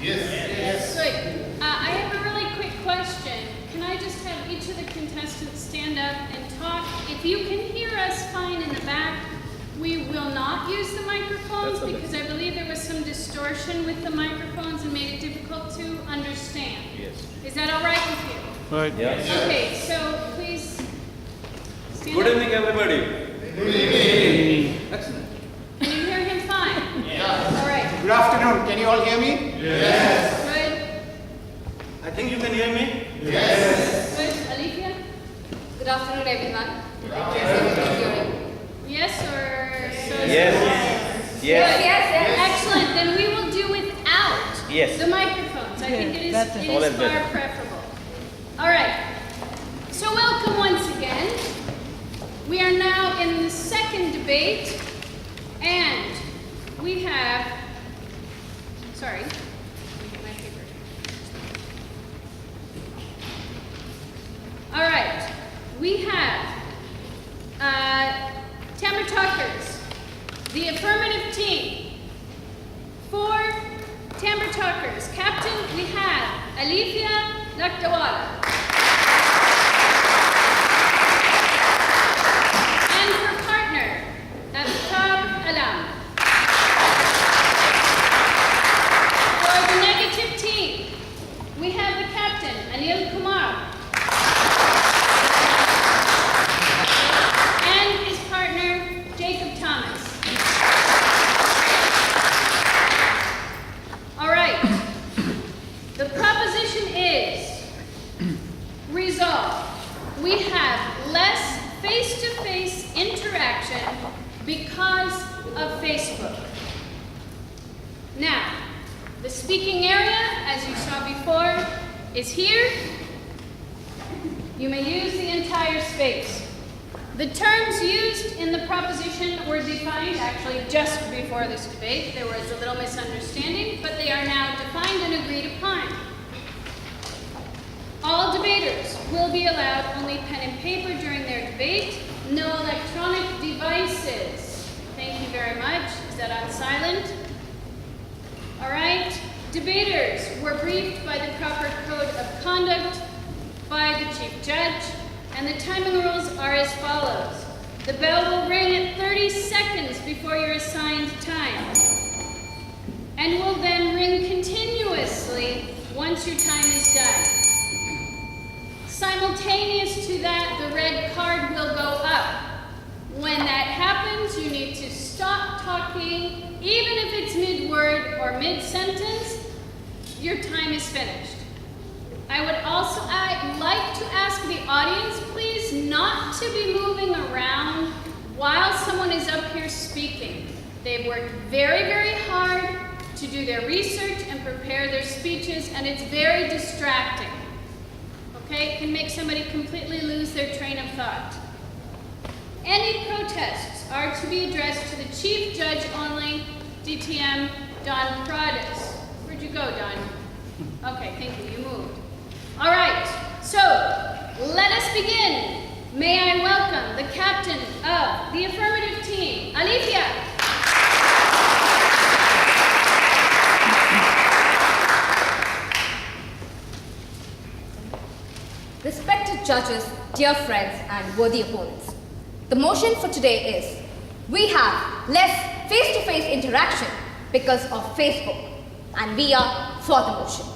Yes. Good. I have a really quick question. Can I just have each of the contestants stand up and talk? If you can hear us fine in the back, we will not use the microphones because I believe there was some distortion with the microphones and made it difficult to understand. Yes. Is that all right with you? Right. Yes. Okay, so please stand Good up. evening, everybody. Good evening. Excellent. Can you hear him fine? Yeah. All right. Good afternoon. Can you all hear me? Good. I think you can hear me. Good. Alifia? Good afternoon, everyone. Yes. Yes or so? Yes. Good. Yes. Excellent. Then we will do without Yes. the microphones. I think it better. is All is far better. preferable. All right. So welcome once again. We are now in the second debate, and we have. Sorry. Let me get my paper. All right. We have Tamara Tuckers, the affirmative team. For Tamara Tuckers, captain, we have Alifia Lakdawala. And for partner, Aftab Alam. For the negative team, we have the captain, Anil Kumar. And his partner, Jacob Thomas. All right. The proposition is resolved. We have less face-to-face interaction because of Facebook. Now, the speaking area, as you saw before, is here. You may use the entire space. The terms used in the proposition were defined actually just before this debate. There was a little misunderstanding, but they are now defined and agreed upon. All debaters will be allowed only pen and paper during their debate. No electronic devices. Thank you very much. Is that on silent? All right. Debaters were briefed by the proper code of conduct by the chief judge. And the timing rules are as follows. The bell will ring at 30 seconds before your assigned time, and will then ring continuously once your time is done. Simultaneous to that, the red card will go up. When that happens, you need to stop talking, even if it's mid-word or mid-sentence, your time is finished. I would also like to ask the audience, please, not to be moving around while someone is up here speaking. They've worked very, very hard to do their research and prepare their speeches, and it's very distracting. Okay, it can make somebody completely lose their train of thought. Any protests are to be addressed to the chief judge only, DTM Don Pradas. Where'd you go, Don? Okay, thank you, you moved. All right, so let us begin. May I welcome the captain of the affirmative team, Alifia. Respected judges, dear friends, and worthy opponents. The motion for today is, we have less face-to-face interaction because of Facebook, and we are for the motion.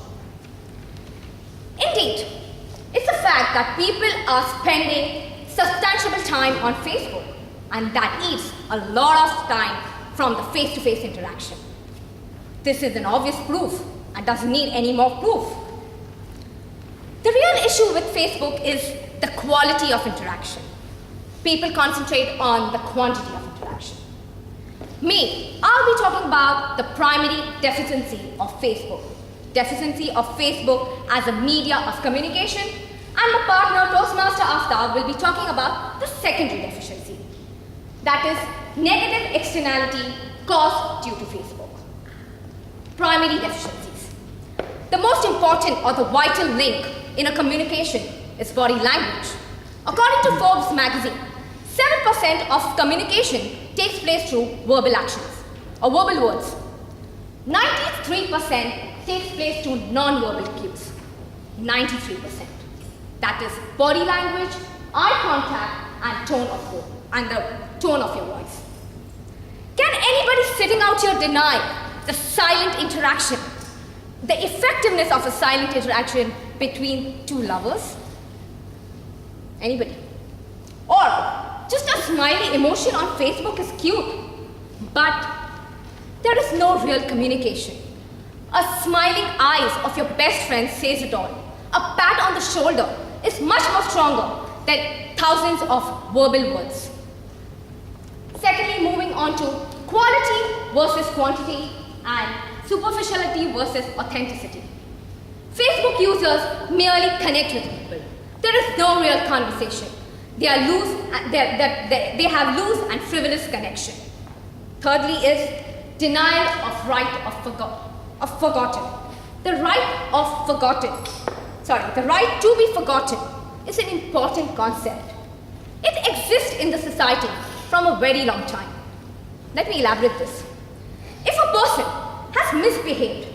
Indeed, it's a fact that people are spending substantial time on Facebook, and that eats a lot of time from the face-to-face interaction. This is an obvious proof and doesn't need any more proof. The real issue with Facebook is the quality of interaction. People concentrate on the quantity of interaction. I'll be talking about the primary deficiency of Facebook. Deficiency of Facebook as a media of communication, and my partner Toastmaster Aftab will be talking about the secondary deficiency. That is negative externality caused due to Facebook. Primary deficiencies. The most important or the vital link in a communication is body language. According to Forbes magazine, 7% of communication takes place through verbal actions or verbal words. 93% takes place to non-verbal cues. 93%. That is body language, eye contact, and the tone of your voice. Can anybody sitting out here deny the silent interaction, the effectiveness of a silent interaction between two lovers? Anybody? Or just a smiley emotion on Facebook is cute, but there is no real communication. A smiling eyes of your best friend says it all. A pat on the shoulder is much more stronger than thousands of verbal words. Secondly, moving on to quality versus quantity and superficiality versus authenticity. Facebook users merely connect with people. There is no real conversation. They have loose and frivolous connection. Thirdly is denial of right of forgotten. The right to be forgotten is an important concept. It exists in the society from a very long time. Let me elaborate this. If a person has misbehaved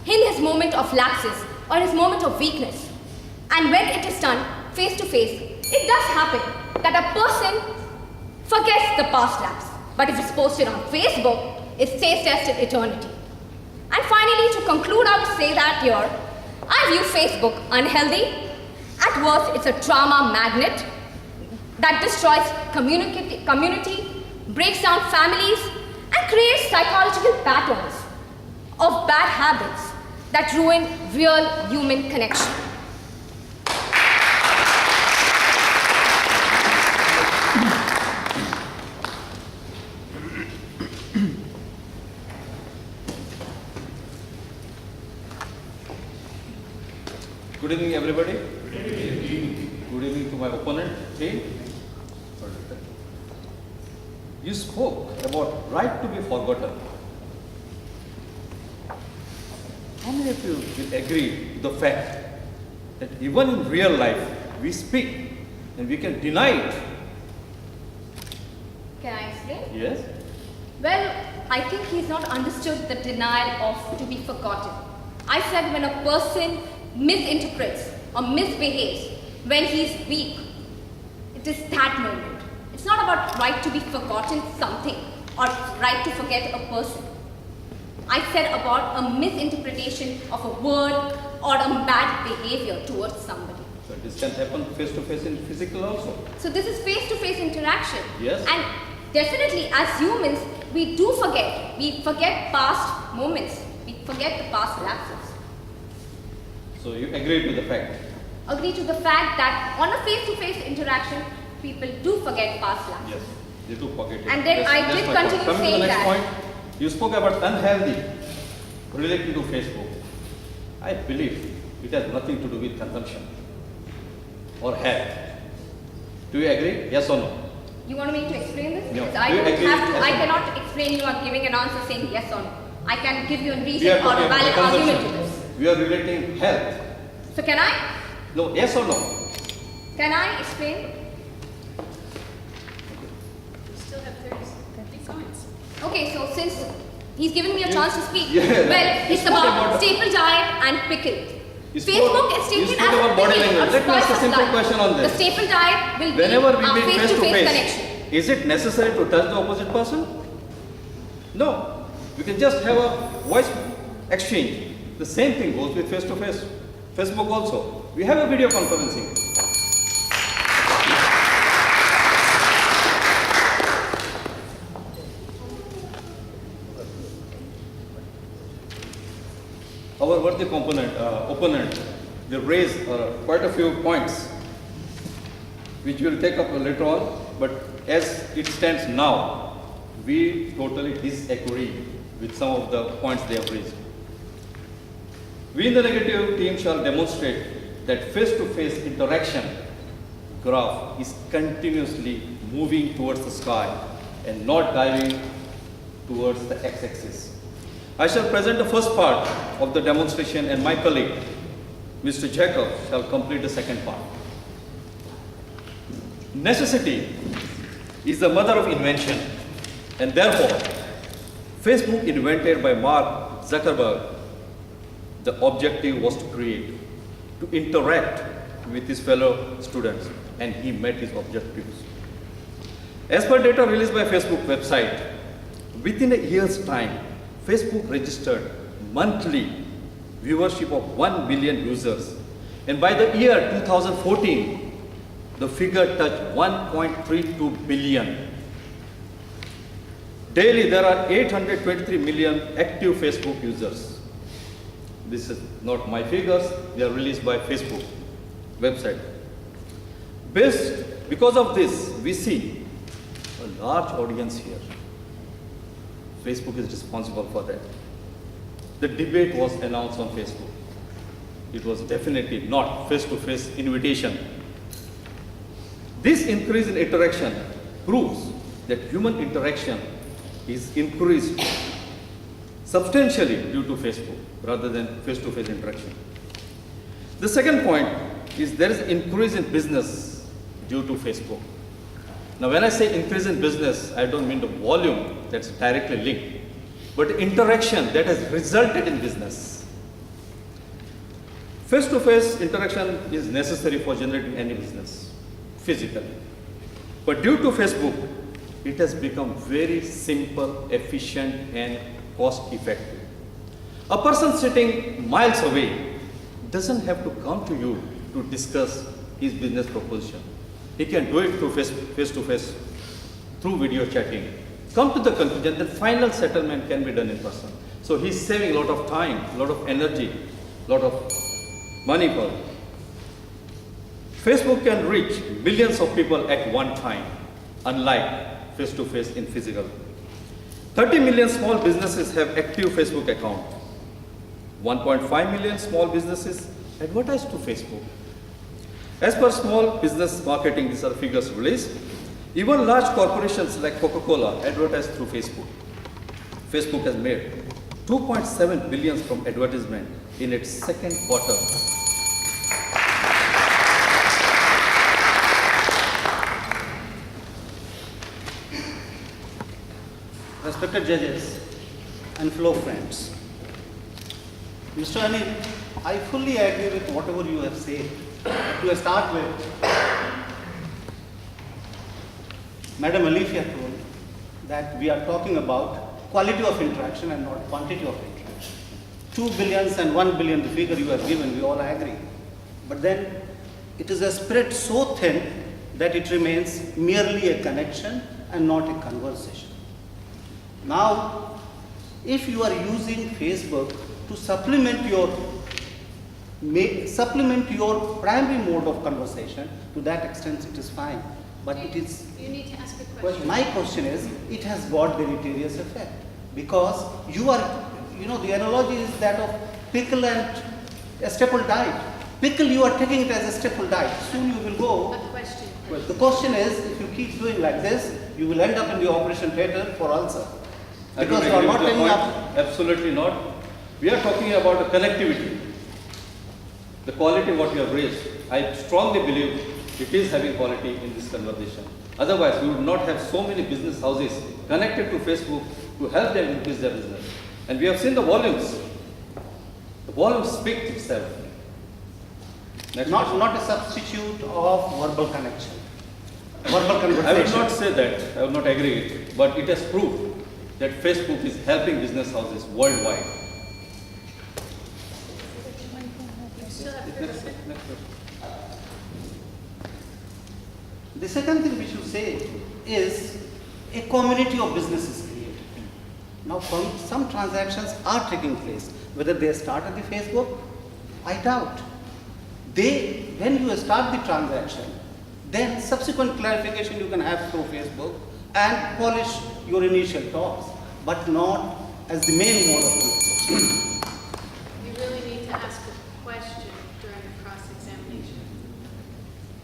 in his moment of lapses or his moment of weakness, and when it is done face to face, it does happen that a person forgets the past lapse. But if it's posted on Facebook, it stays tested eternity. And finally, to conclude, I would say that here, I view Facebook unhealthy. At worst, it's a drama magnet that destroys community, breaks down families, and creates psychological patterns of bad habits that ruin real human connection. Good evening, everybody. Good evening to my opponent, team. You spoke about right to be forgotten. How many of you will agree to the fact that even in real life, we speak and we can deny it? Can I explain? Yes? Well, I think he's not understood the denial of to be forgotten. I said when a person misinterprets or misbehaves when he's weak, it is that moment. It's not about right to be forgotten something or right to forget a person. I said about a misinterpretation of a word or a bad behavior towards somebody. So this can happen face to face in physical also. So this is face-to-face interaction. Yes. And definitely as humans, we do forget. We forget past moments. We forget the past lapses. So you agree to the fact? Agree to the fact that on a face-to-face interaction, people do forget past lapses. Yes, they do forget it. And then I did my point. continue Coming saying to the next that. point, you spoke about unhealthy relating to Facebook. I believe it has nothing to do with consumption or health. Do you agree? Yes or no? You want me to explain this? No. Because I Do you don't agree? have to. Yes I or no? cannot explain. You are giving an answer saying yes or no. I can give you a We reason are or a talking about valid argument to consumption. this. We are relating health. So can I? No, yes or no? Can I explain? We still have 30 seconds. Okay, so since he's given me a chance to speak, Yeah, well, you it's spoke about about- staple diet and pickle. You spoke- Facebook is you taken spoke as about a body pickle, language. a Let me ask a spice of simple life. question on The this. staple diet will Whenever be we a meet face to face-to-face face, connection. is it necessary to touch the opposite person? No. We can just have a voice exchange. The same thing goes with face to face. Facebook also. We have a video conferencing. Our worthy opponent, they raised quite a few points, which we'll take up later on. But as it stands now, we totally disagree with some of the points they have raised. We in the negative team shall demonstrate that face-to-face interaction graph is continuously moving towards the sky and not diving towards the x-axis. I shall present the first part of the demonstration and my colleague, Mr. Jacob, shall complete the second part. Necessity is the mother of invention, and therefore, Facebook invented by Mark Zuckerberg The objective was to create, to interact with his fellow students, and he met his objectives. As per data released by Facebook website, within a year's time, Facebook registered monthly viewership of 1 billion users. And by the year 2014, the figure touched 1.32 billion. Daily, there are 823 million active Facebook users. This is not my figures, they are released by Facebook website. Because of this, we see a large audience here. Facebook is responsible for that. The debate was announced on Facebook. It was definitely not face-to-face invitation. This increase in interaction proves that human interaction is increased substantially due to Facebook rather than face-to-face interaction. The second point is there is increase in business due to Facebook. Now when I say increase in business, I don't mean the volume that's directly linked, but interaction that has resulted in business. Face-to-face interaction is necessary for generating any business, physically. But due to Facebook, it has become very simple, efficient, and cost-effective. A person sitting miles away doesn't have to come to you to discuss his business proposition. He can do it through face-to-face, through video chatting. Come to the conclusion that final settlement can be done in person. So he's saving a lot of time, a lot of energy, a lot of money for it. Facebook can reach millions of people at one time, unlike face-to-face in physical. 30 million small businesses have active Facebook account. 1.5 million small businesses advertise to Facebook. As per small business marketing, these are figures released. Even large corporations like Coca-Cola advertise through Facebook. Facebook has made 2.7 billion from advertisement in its second quarter. Respected judges and fellow friends, Mr. Anil, I fully agree with whatever you have said. To start with, Madam Alifia told that we are talking about quality of interaction and not quantity of interaction. 2 billions and 1 billion, the figure you have given, we all agree. But then it is a spread so thin that it remains merely a connection and not a conversation. Now, if you are using Facebook to supplement your primary mode of conversation, to that extent it is fine. But it is, You need to ask a question. my question is, it has got deleterious effect. Because you are, the analogy is that of pickle and a staple diet. Pickle, you are taking it as a staple diet. Soon you will go. A question. The question is, if you keep doing like this, you will end up in the operation theatre for ulcer. I Because don't you are agree not with your taking point. up. Absolutely not. We are talking about the connectivity. The quality what you have raised. I strongly believe it is having quality in this conversation. Otherwise, we would not have so many business houses connected to Facebook to help them increase their business. And we have seen the volumes. The volumes speak itself. Next question. Not a substitute of verbal connection. Verbal conversation. I will not say that. I will not agree with it. But it has proved that Facebook is helping business houses worldwide. You still have 30 seconds. Next question. The second thing we should say is a community of businesses created. Now, some transactions are taking place. Whether they start at the Facebook, I doubt. When you start the transaction, then subsequent clarification you can have through Facebook and polish your initial talks, but not as the main mode of conversation. You really need to ask a question during the cross-examination.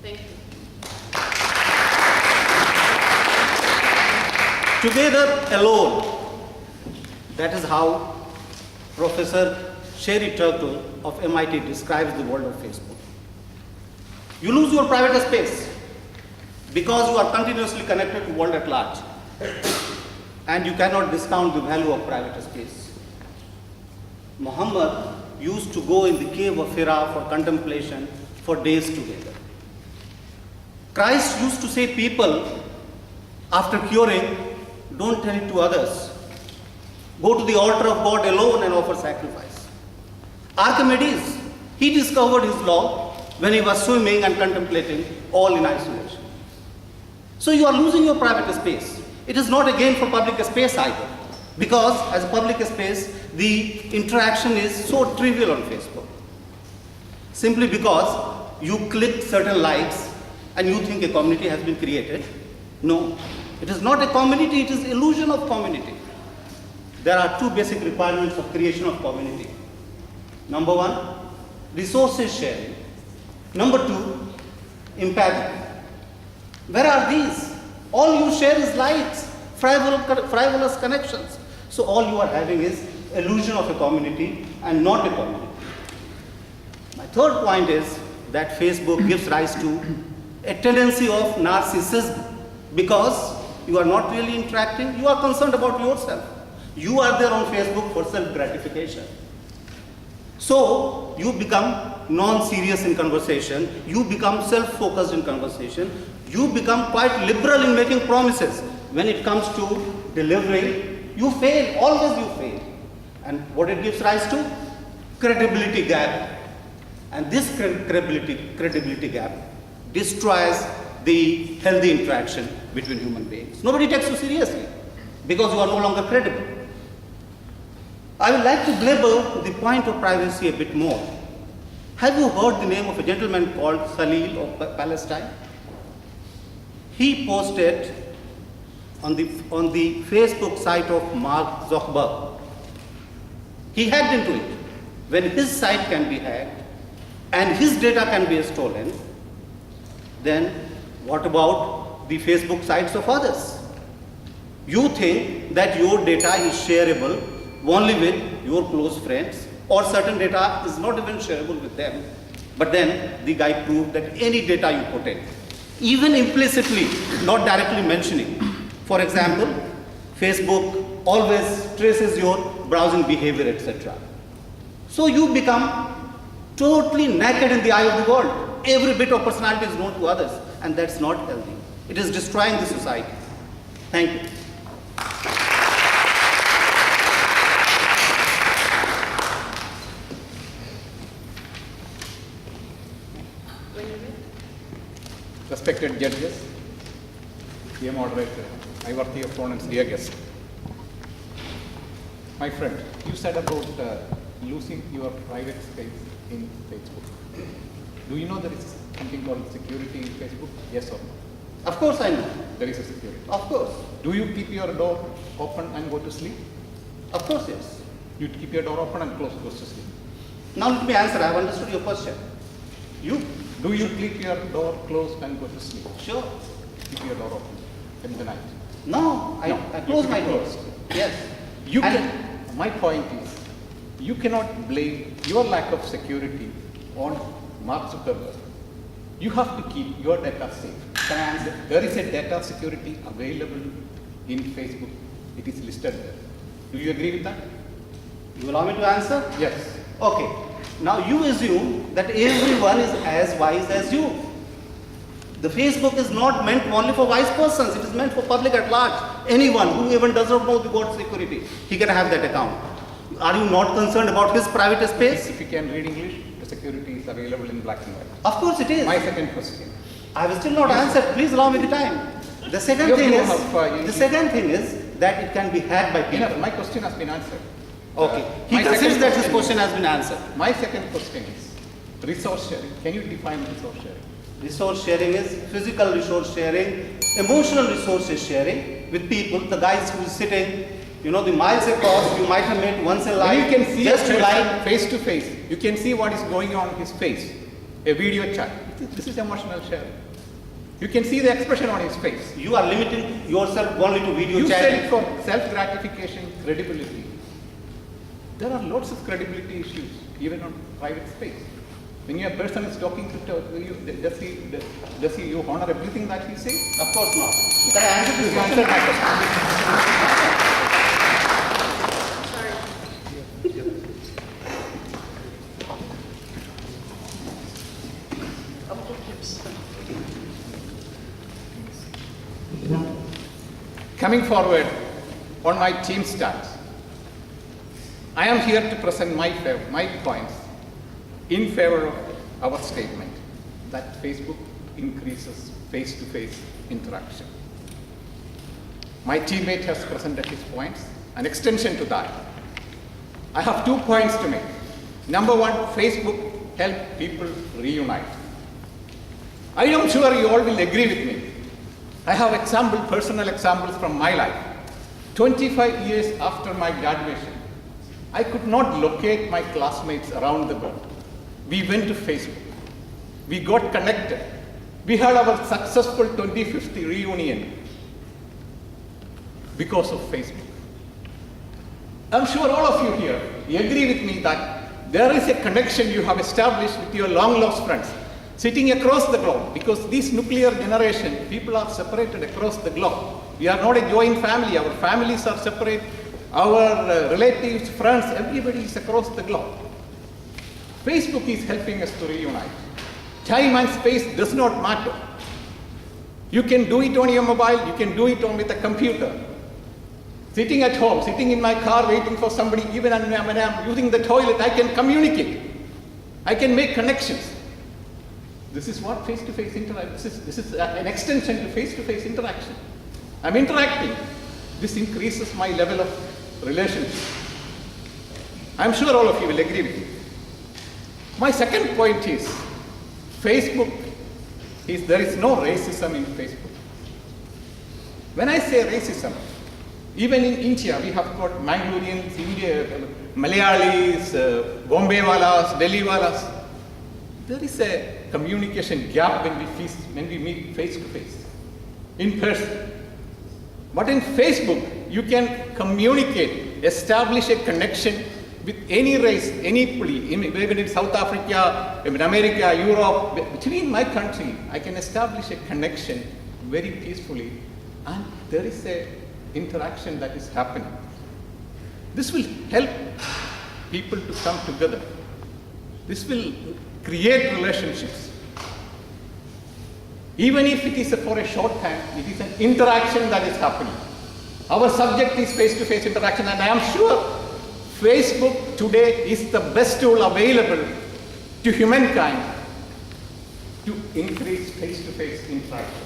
Thank you. Together alone. That is how Professor Sherry Turkle of MIT describes the world of Facebook. You lose your private space because you are continuously connected to the world at large. And you cannot discount the value of private space. Muhammad used to go in the cave of Hira for contemplation for days together. Christ used to say, people, after curing, don't tell it to others. Go to the altar of God alone and offer sacrifice. Archimedes, he discovered his law when he was swimming and contemplating, all in isolation. So you are losing your private space. It is not again for public space either, because as a public space, the interaction is so trivial on Facebook. Simply because you click certain likes and you think a community has been created. No, it is not a community, it is illusion of community. There are two basic requirements of creation of community. Number one, resources sharing. Number two, empathy. Where are these? All you share is likes, frivolous connections. So all you are having is illusion of a community and not a community. My third point is that Facebook gives rise to a tendency of narcissism, because you are not really interacting, you are concerned about yourself. You are there on Facebook for self-gratification. So you become non-serious in conversation, you become self-focused in conversation, you become quite liberal in making promises. When it comes to delivering, you fail, always you fail. And what it gives rise to? Credibility gap. And this credibility gap destroys the healthy interaction between human beings. Nobody takes you seriously because you are no longer credible. I would like to belabor the point of privacy a bit more. Have you heard the name of a gentleman called Khalil of Palestine? He posted on the Facebook site of Mark Zuckerberg. He hacked into it. When his site can be hacked and his data can be stolen, then what about the Facebook sites of others? You think that your data is shareable only with your close friends, or certain data is not even shareable with them. But then the guy proved that any data you put in, even implicitly, not directly mentioning. For example, Facebook always traces your browsing behavior, etc. So you become totally naked in the eye of the world. Every bit of personality is known to others, and that's not healthy. It is destroying the society. Thank you. Respected judges, dear moderator, my worthy opponents, dear guests. My friend, you said about losing your private space in Facebook. Do you know there is something called security in Facebook? Yes or no? Of course I know. There is a security. Of course. Do you keep your door open and go to sleep? Of course, yes. You keep your door open and close, goes to sleep. Now let me answer. I have understood your question. You? Do you keep your door closed and go to sleep? Sure. Keep your door open in the night. No, I You close keep my it doors. closed. Yes. You And- can, my point is, you cannot blame your lack of security on Mark Zuckerberg. You have to keep your data safe. Can I answer? There is a data security available in Facebook. It is listed there. Do you agree with that? You allow me to answer? Yes. Okay. Now you assume that everyone is as wise as you. The Facebook is not meant only for wise persons. It is meant for public at large. Anyone who even does not know the word security, he can have that account. Are you not concerned about his private space? If you can read English, the security is available in black and white. Of course it is. My second question. I have still not answered. Please allow me the time. The second You thing know is, how the second thing is that it can be hacked by people. Enough, my question has been answered. Okay. He My considers second that his question question has been answered. My second question is resource sharing. Can you define resource sharing? Resource sharing is physical resource sharing, emotional resources sharing with people. The guys who is sitting, the miles across, you might have met once in life. When you can see just a to person like. face to face, you can see what is going on in his face. A video chat. This is emotional sharing. You can see the expression on his face. You are limiting yourself only to video You chatting. said for self-gratification, credibility. There are lots of credibility issues, even on private space. When a person is talking to you, does he you honor everything that he says? Of course not. Can I answer this You question? answered my question. coming forward on my team stance, I am here to present my points in favor of our statement that Facebook increases face-to-face interaction. My teammate has presented his points. An extension to that, I have 2 points to make. Number one, Facebook helps people reunite. I am sure you all will agree with me. I have personal examples from my life. 25 years after my graduation, I could not locate my classmates around the world. We went to Facebook. We got connected. We had our successful 25th reunion because of Facebook. I'm sure all of you here agree with me that there is a connection you have established with your long lost friends sitting across the globe, because this nuclear generation, people are separated across the globe. We are not a joint family. Our families are separate. Our relatives, friends, everybody is across the globe. Facebook is helping us to reunite. Time and space does not matter. You can do it on your mobile. You can do it with a computer. Sitting at home, sitting in my car waiting for somebody, even when I'm using the toilet, I can communicate. I can make connections. This is what face-to-face interaction, this is an extension to face-to-face interaction. I'm interacting. This increases my level of relationship. I'm sure all of you will agree with me. My second point is, there is no racism in Facebook. When I say racism, even in India, we have got Mangaloreans, Malayalis, Bombay-walas, Delhi-walas. There is a communication gap when we meet face-to-face, in person. But in Facebook, you can communicate, establish a connection with any race, any plea, even in South Africa, in America, Europe, between my country, I can establish a connection very peacefully, and there is a interaction that is happening. This will help people to come together. This will create relationships. Even if it is for a short time, it is an interaction that is happening. Our subject is face-to-face interaction, and I am sure Facebook today is the best tool available to humankind to increase face-to-face interaction.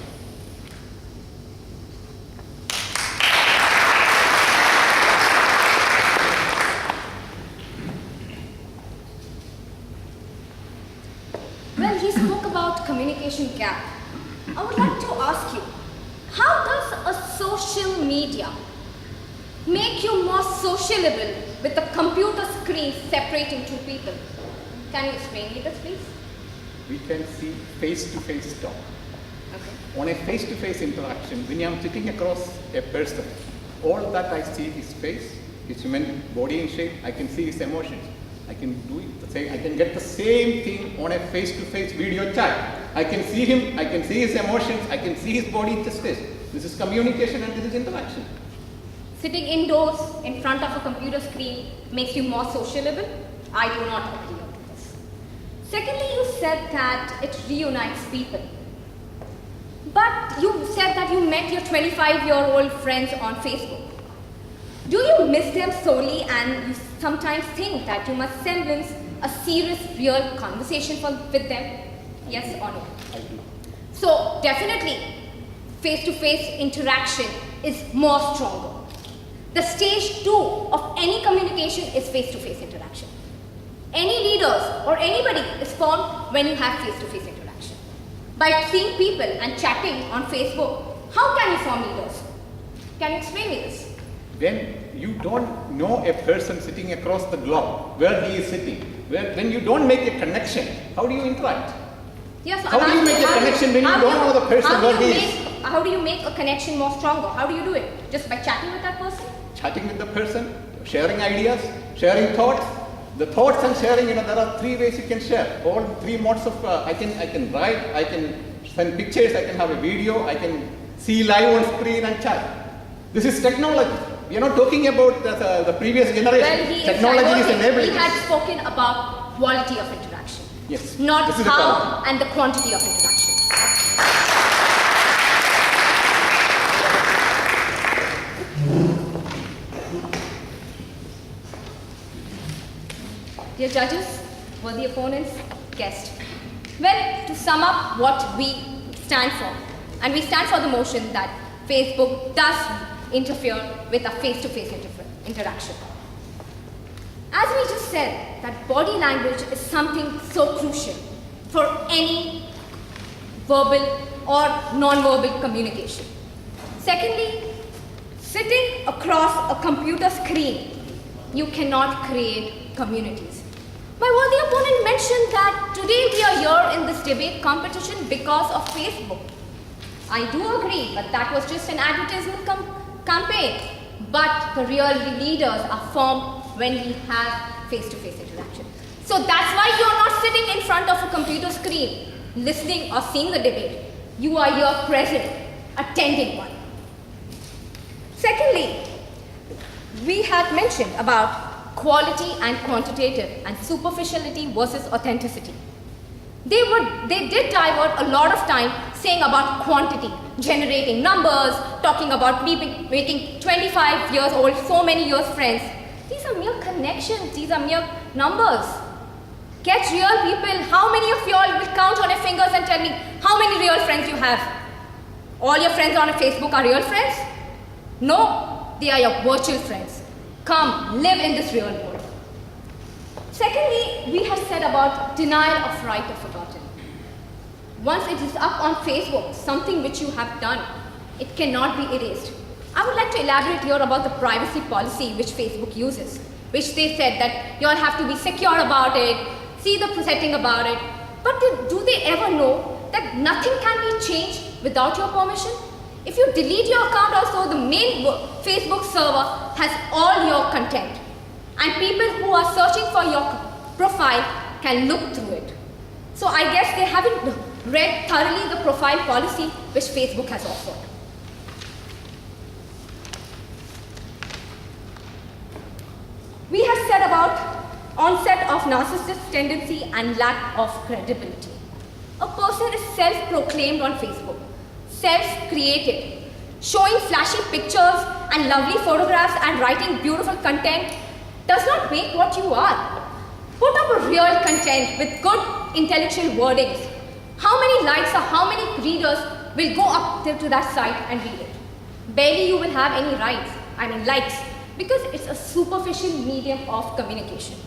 Well, he spoke about communication gap. I would like to ask you, how does a social media make you more sociable with the computer screen separating two people? Can you explain me this, please? We can see face-to-face talk. Okay. On a face-to-face interaction, when I am sitting across a person, all that I see is face, his human body in shape, I can see his emotions. I can do it the same. I can get the same thing on a face-to-face video chat. I can see him, I can see his emotions, I can see his body gestures. This is communication and this is interaction. Sitting indoors in front of a computer screen makes you more sociable? I do not agree on this. Secondly, you said that it reunites people. But you said that you met your 25-year-old friends on Facebook. Do you miss them solely and you sometimes think that you must semblance a serious, real conversation with them? Yes or no? I do. So definitely, face-to-face interaction is more stronger. The stage 2 of any communication is face-to-face interaction. Any leaders or anybody is formed when you have face-to-face interaction. By seeing people and chatting on Facebook, how can you form leaders? Can you explain me this? When you don't know a person sitting across the globe, where he is sitting, when you don't make a connection, how do you interact? Yes, How do you make a connection when you don't know the person where he is? How do you make a connection more stronger? How do you do it? Just by chatting with that person? Chatting with the person, sharing ideas, sharing thoughts. The thoughts and sharing, there are 3 ways you can share. All 3 modes of, I can write, I can send pictures, I can have a video, I can see live on screen and chat. This is technology. We are not talking about the previous generation. Well, Technology is enabling he us. had spoken about quality of interaction. Yes. Not This is the how problem. and the quantity of interaction. Dear judges, worthy opponents, guests. Well, to sum up what we stand for, and we stand for the motion that Facebook does interfere with a face-to-face interaction. As we just said, that body language is something so crucial for any verbal or non-verbal communication. Secondly, sitting across a computer screen, you cannot create communities. My worthy opponent mentioned that today we are here in this debate competition because of Facebook. I do agree, but that was just an advertisement campaign. But the real leaders are formed when we have face-to-face interaction. So that's why you are not sitting in front of a computer screen, listening or seeing the debate. You are here present, attending one. Secondly, we have mentioned about quality and quantitative and superficiality versus authenticity. They did divert a lot of time saying about quantity, generating numbers, talking about making 25 years old, so many years friends. These are mere connections, these are mere numbers. Get real people. How many of you all will count on your fingers and tell me how many real friends you have? All your friends on Facebook are real friends? No, they are your virtual friends. Come, live in this real world. Secondly, we have said about denial of right or forgotten. Once it is up on Facebook, something which you have done, it cannot be erased. I would like to elaborate here about the privacy policy which Facebook uses, which they said that you all have to be secure about it, see the setting about it. But do they ever know that nothing can be changed without your permission? If you delete your account also, the main Facebook server has all your content. And people who are searching for your profile can look through it. So I guess they haven't read thoroughly the profile policy which Facebook has offered. We have said about onset of narcissist tendency and lack of credibility. A person is self-proclaimed on Facebook, self-created, showing flashy pictures and lovely photographs and writing beautiful content does not make what you are. Put up a real content with good intellectual wordings. How many likes or how many readers will go up to that site and read it? Barely you will have any likes, because it's a superficial medium of communication.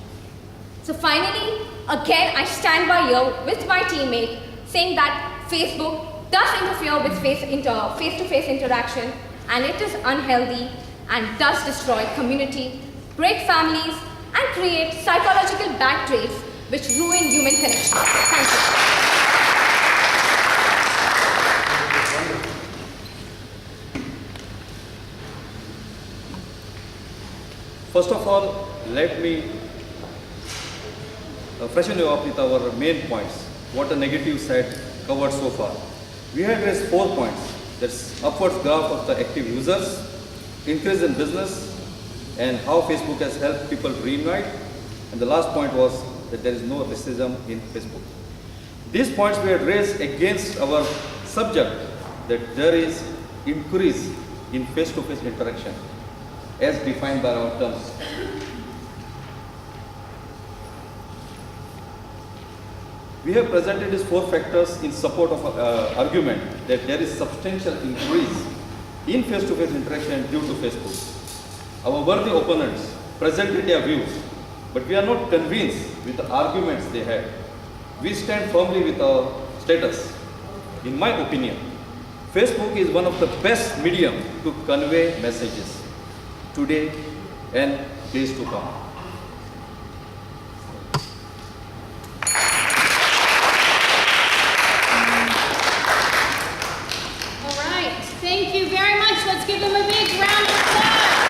So finally, again, I stand by here with my teammate saying that Facebook does interfere with face-to-face interaction, and it is unhealthy and does destroy community, break families, and create psychological bad traits which ruin human connection. Thank you. First of all, let me freshen you up with our main points. What the negative side covered so far. We had raised 4 points. That's upwards graph of the active users, increase in business, and how Facebook has helped people reunite. And the last point was that there is no racism in Facebook. These points we had raised against our subject, that there is increase in face-to-face interaction as defined by our terms. We have presented these 4 factors in support of argument that there is substantial increase in face-to-face interaction due to Facebook. Our worthy opponents presented their views, but we are not convinced with the arguments they had. We stand firmly with our status. In my opinion, Facebook is one of the best medium to convey messages today and days to come.